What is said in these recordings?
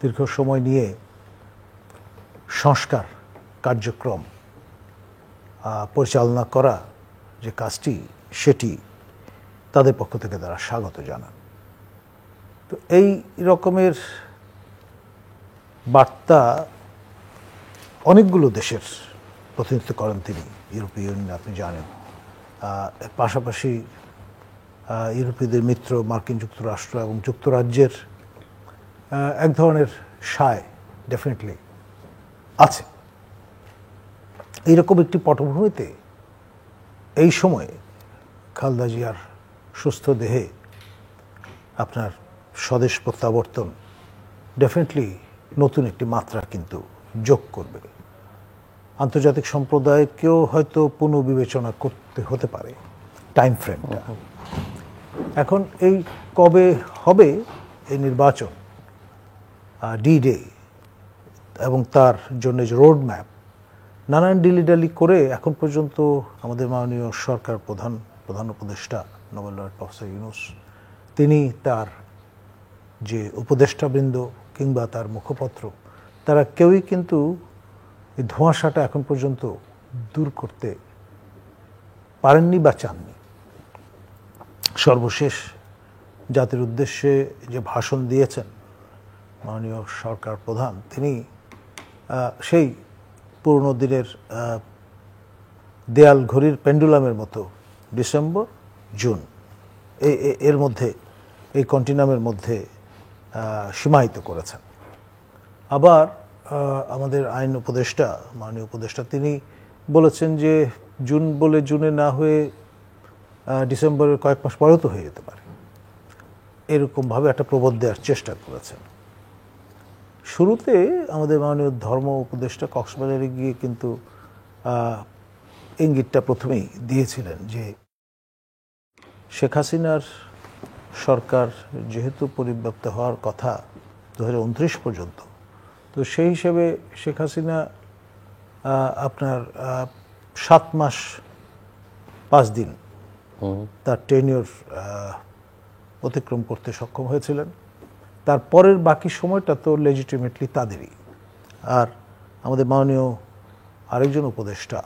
দীর্ঘ সময় নিয়ে সংস্কার কার্যক্রম পরিচালনা করা যে কাজটি, সেটি তাদের পক্ষ থেকে তারা স্বাগত জানান। তো এই রকমের বার্তা অনেকগুলো দেশের প্রতিনিধিত্ব করেন তিনি, ইউরোপীয় ইউনিয়ন আপনি জানেন, পাশাপাশি ইউরোপীয়দের মিত্র মার্কিন যুক্তরাষ্ট্র এবং যুক্তরাজ্যের এক ধরনের সায় ডেফিনেটলি আছে। এইরকম একটি পটভূমিতে এই সময়ে খালেদা জিয়ার সুস্থ দেহে আপনার স্বদেশ প্রত্যাবর্তন ডেফিনেটলি নতুন একটি মাত্রা কিন্তু যোগ করবে। আন্তর্জাতিক সম্প্রদায়কেও হয়তো পুনর্বিবেচনা করতে হতে পারে টাইম ফ্রেমটা। এখন এই কবে হবে এই নির্বাচন, ডি-ডে এবং তার জন্য যে রোড ম্যাপ, নানান ডিলিডালি করে এখন পর্যন্ত আমাদের মাননীয় সরকার প্রধান উপদেষ্টা নোবেল লরেট প্রফেসর ইউনূস, তিনি তার যে উপদেষ্টাবৃন্দ কিংবা তার মুখপত্র, তারা কেউই কিন্তু এই ধোঁয়াশাটা এখন পর্যন্ত দূর করতে পারেননি বা চাননি। সর্বশেষ জাতির উদ্দেশ্যে যে ভাষণ দিয়েছেন মাননীয় সরকার প্রধান, তিনি সেই পুরনো দিনের দেয়াল ঘড়ির পেন্ডুলামের মতো ডিসেম্বর জুন এর মধ্যে, এই কন্টিনামের মধ্যে সীমায়িত করেছেন। আবার আমাদের আইন উপদেষ্টা, মাননীয় উপদেষ্টা, তিনি বলেছেন যে জুন বলে জুনে না হয়ে ডিসেম্বরের কয়েক মাস পরেও তো হয়ে যেতে পারে, এরকমভাবে একটা প্রবোধ দেওয়ার চেষ্টা করেছেন। শুরুতে আমাদের মাননীয় ধর্ম উপদেষ্টা কক্সবাজারে গিয়ে কিন্তু ইঙ্গিতটা প্রথমেই দিয়েছিলেন যে শেখ হাসিনার সরকার যেহেতু পরিব্যাপ্ত হওয়ার কথা 2029 পর্যন্ত, তো সেই হিসেবে শেখ হাসিনা আপনার 7 মাস 5 দিন তার টেনিওর অতিক্রম করতে সক্ষম হয়েছিলেন। তারপরের বাকি সময়টা তো লেজিটিমেটলি তাদেরই। আর আমাদের মাননীয় আরেকজন উপদেষ্টা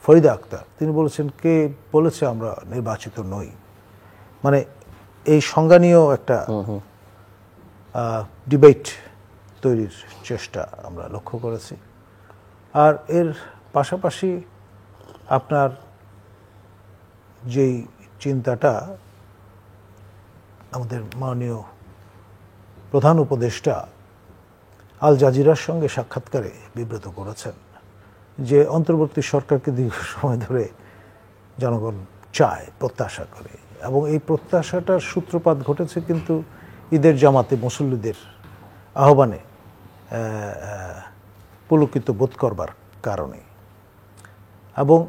ফরিদা আক্তার, তিনি বলেছেন, কে বলেছে আমরা নির্বাচিত নই, মানে এই সংজ্ঞা নিয়েও একটা ডিবেট তৈরির চেষ্টা আমরা লক্ষ্য করেছি। আর এর পাশাপাশি আপনার যেই চিন্তাটা আমাদের মাননীয় প্রধান উপদেষ্টা আল জাজিরার সঙ্গে সাক্ষাৎকারে বিব্রত করেছেন, যে অন্তর্বর্তী সরকারকে দীর্ঘ সময় ধরে জনগণ চায়, প্রত্যাশা করে, এবং এই প্রত্যাশাটার সূত্রপাত ঘটেছে কিন্তু ঈদের জামাতে মুসল্লিদের আহ্বানে পুলকিত বোধ করবার কারণে। এবং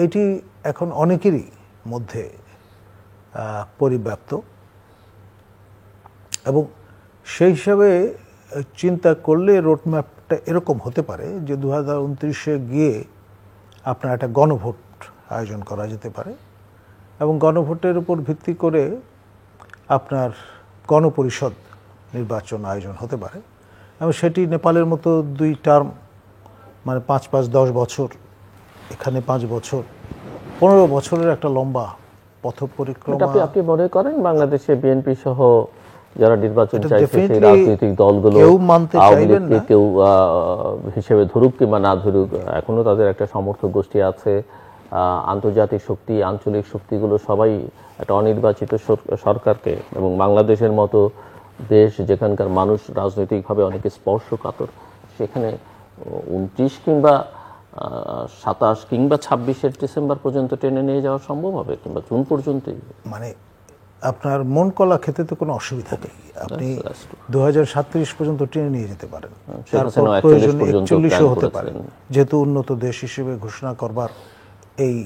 এটি এখন অনেকেরই মধ্যে পরিব্যাপ্ত, এবং সেই হিসাবে চিন্তা করলে রোডম্যাপটা এরকম হতে পারে যে 2029-এ গিয়ে আপনার একটা গণভোট আয়োজন করা যেতে পারে, এবং গণভোটের উপর ভিত্তি করে আপনার গণপরিষদ নির্বাচন আয়োজন হতে পারে, এবং সেটি নেপালের মতো 2 টার্ম, মানে 5-5-10 বছর, এখানে 5 বছর, 15 বছরের একটা লম্বা পথ পরিক্রমা। আপনি মনে করেন বাংলাদেশে বিএনপি সহ যারা নির্বাচন চাইছে সেই রাজনৈতিক দলগুলো কেউ মানতে চাইবেন না, কেউ হিসেবে ধরুক কিংবা না ধরুক, এখনো তাদের একটা সমর্থক গোষ্ঠী আছে, আন্তর্জাতিক শক্তি, আঞ্চলিক শক্তিগুলো সবাই একটা অনির্বাচিত সরকারকে, এবং বাংলাদেশের মতো দেশ যেখানকার মানুষ রাজনৈতিকভাবে অনেক স্পর্শকাতর, সেখানে 29 কিংবা 27 কিংবা 26 ডিসেম্বর পর্যন্ত টেনে নিয়ে যাওয়া সম্ভব হবে, কিংবা জুন পর্যন্তই। মানে আপনার মন কলা খেতে তো কোনো অসুবিধা নেই, আপনি 2037 পর্যন্ত টেনে নিয়ে যেতে পারেন, তারপর প্রয়োজনে 41 হতে পারেন, যেহেতু উন্নত দেশ হিসেবে ঘোষণা করবার এই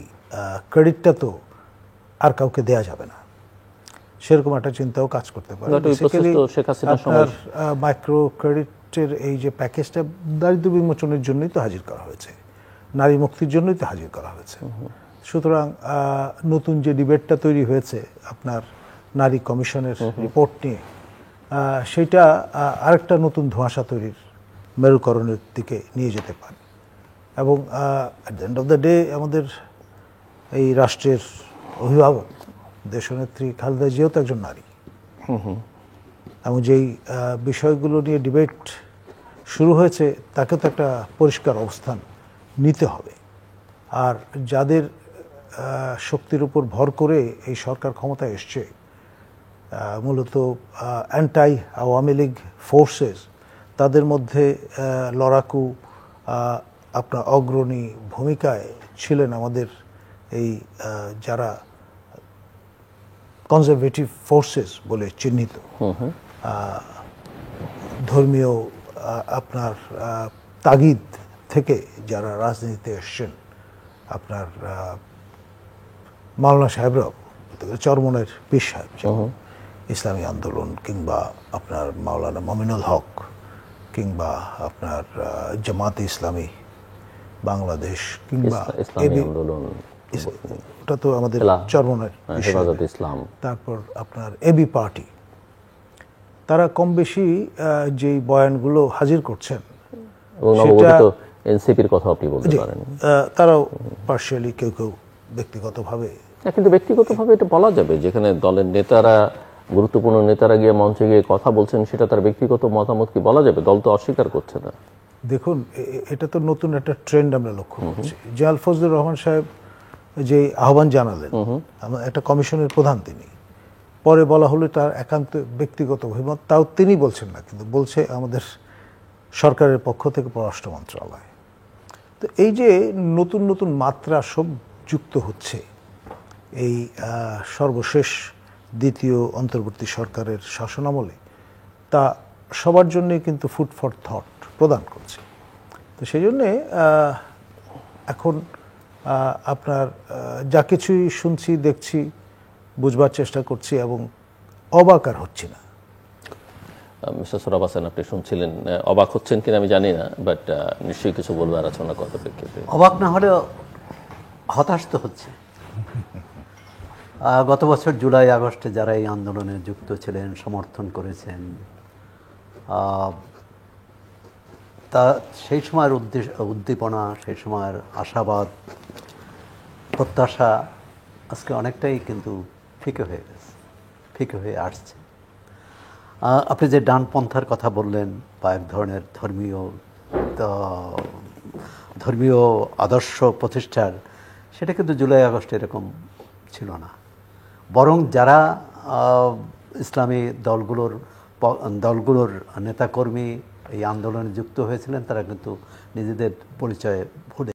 ক্রেডিটটা তো আর কাউকে দেয়া যাবে না, সেরকম একটা চিন্তাও কাজ করতে পারে। আপনার মাইক্রো ক্রেডিটের এই যে প্যাকেজটা দারিদ্র বিমোচনের জন্যই তো হাজির করা হয়েছে, নারী মুক্তির জন্যই তো হাজির করা হয়েছে। সুতরাং নতুন যে ডিবেটটা তৈরি হয়েছে আপনার নারী কমিশনের রিপোর্ট নিয়ে, সেটা আরেকটা নতুন ধোঁয়াশা তৈরির মেরুকরণের দিকে নিয়ে যেতে পারে। এবং at the end of the day আমাদের এই রাষ্ট্রের অভিভাবক দেশনেত্রী খালেদা জিয়াও তো একজন নারী, এবং যেই বিষয়গুলো নিয়ে ডিবেট শুরু হয়েছে তাকে তো একটা পরিষ্কার অবস্থান নিতে হবে। আর যাদের শক্তির উপর ভর করে এই সরকার ক্ষমতায় এসছে, মূলত অ্যান্টাই আওয়ামী লীগ ফোর্সেস, তাদের মধ্যে লড়াকু আপনার অগ্রণী ভূমিকায় ছিলেন আমাদের এই যারা কনজারভেটিভ ফোর্সেস বলে চিহ্নিত, ধর্মীয় আপনার তাগিদ থেকে যারা রাজনীতিতে এসছেন, আপনার মাওলানা সাহেবরাও, চরমনের পীর সাহেব, ইসলামী আন্দোলন, কিংবা আপনার মাওলানা মমিনুল হক, কিংবা আপনার জামাতে ইসলামী বাংলাদেশ, কিংবা ইসলামী আন্দোলন, ওটা তো আমাদের চরমনের হেফাজত ইসলাম, তারপর আপনার এবি পার্টি, তারা কম বেশি যেই বয়ানগুলো হাজির করছেন, এবং নবগঠিত এনসিপির কথা আপনি বলতে পারেন, তারাও পার্শিয়ালি কেউ কেউ ব্যক্তিগতভাবে। কিন্তু ব্যক্তিগতভাবে এটা বলা যাবে, যেখানে দলের নেতারা, গুরুত্বপূর্ণ নেতারা গিয়ে মঞ্চে গিয়ে কথা বলছেন, সেটা তার ব্যক্তিগত মতামত কি বলা যাবে? দল তো অস্বীকার করছে না। দেখুন, এটা তো নতুন একটা ট্রেন্ড আমরা লক্ষ্য করছি। জাল ফজলুর রহমান সাহেব যে আহ্বান জানালেন, একটা কমিশনের প্রধান তিনি, পরে বলা হলো তার একান্ত ব্যক্তিগত অভিমত, তাও তিনি বলছেন না, কিন্তু বলছে আমাদের সরকারের পক্ষ থেকে পররাষ্ট্র মন্ত্রণালয়। তো এই যে নতুন নতুন মাত্রা সব যুক্ত হচ্ছে এই সর্বশেষ দ্বিতীয় অন্তর্বর্তী সরকারের শাসনামলে, তা সবার জন্যই কিন্তু ফুড ফর থট প্রদান করছে। তো সেই জন্যে এখন আপনার যা কিছুই শুনছি, দেখছি, বুঝবার চেষ্টা করছি, এবং অবাক আর হচ্ছি না। মিস্টার সোহরাব হাসান, আপনি শুনছিলেন, অবাক হচ্ছেন কিনা আমি জানি না, বাট নিশ্চয়ই কিছু বলবার আছে ওনার কথা প্রেক্ষিতে। অবাক না হলেও হতাশ তো হচ্ছে। গত বছর জুলাই আগস্টে যারা এই আন্দোলনে যুক্ত ছিলেন, সমর্থন করেছেন, তা সেই সময়ের উদ্দীপনা, সেই সময়ের আশাবাদ, প্রত্যাশা আজকে অনেকটাই কিন্তু ফিকে হয়ে গেছে, ফিকে হয়ে আসছে। আপনি যে ডানপন্থার কথা বললেন, বা এক ধরনের ধর্মীয় আদর্শ প্রতিষ্ঠার, সেটা কিন্তু জুলাই আগস্টে এরকম ছিল না। বরং যারা ইসলামী দলগুলোর নেতাকর্মী এই আন্দোলনে যুক্ত হয়েছিলেন, তারা কিন্তু নিজেদের পরিচয় ভুলে